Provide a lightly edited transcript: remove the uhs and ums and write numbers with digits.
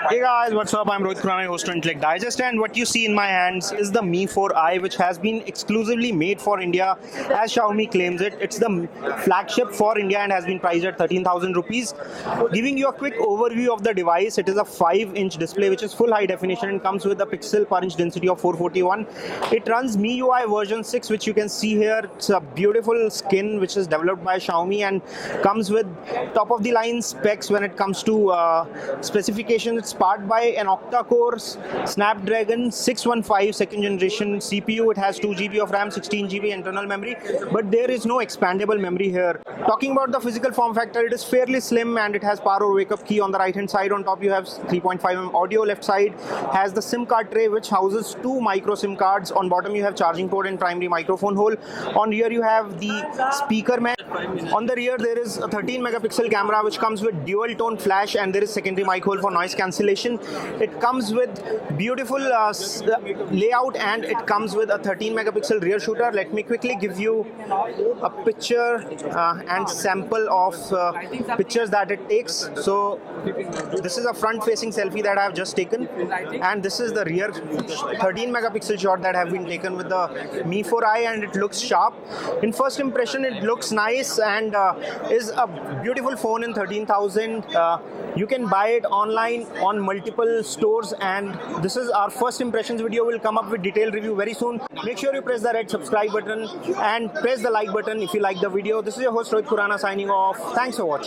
Hey guys, what's up? I'm Rohit Khurana, host of Intellect Digest, and what you see in my hands is the Mi 4i, which has been exclusively made for India, as Xiaomi claims it. It's the flagship for India and has been priced at 13,000 rupees. Giving you a quick overview of the device, it is a 5-inch display, which is full high definition and comes with a pixel per inch density of 441. It runs MIUI version 6, which you can see here. It's a beautiful skin, which is developed by Xiaomi and comes with top of the line specs when it comes to specifications. It's powered by an octa-core Snapdragon 615 second generation CPU. It has 2 GB of RAM, 16 GB internal memory, but there is no expandable memory here. Talking about the physical form factor, it is fairly slim and it has power wake up key on the right hand side. On top you have 3.5mm audio. Left side has the SIM card tray, which houses 2 micro SIM cards. On bottom you have charging port and primary microphone hole. On rear you have the speaker man. On the rear there is a 13 megapixel camera, which comes with dual tone flash, and there is secondary mic hole for noise cancellation. It comes with beautiful layout, and it comes with a 13 megapixel rear shooter. Let me quickly give you a picture and sample of pictures that it takes. So this is a front facing selfie that I have just taken, and this is the rear 13 megapixel shot that have been taken with the Mi 4i, and it looks sharp. In first impression it looks nice and is a beautiful phone in 13,000. You can buy it online on multiple stores, and this is our first impressions video. Will come up with detailed review very soon. Make sure you press the red subscribe button and press the like button if you like the video. This is your host Rohit Khurana signing off. Thanks for watching.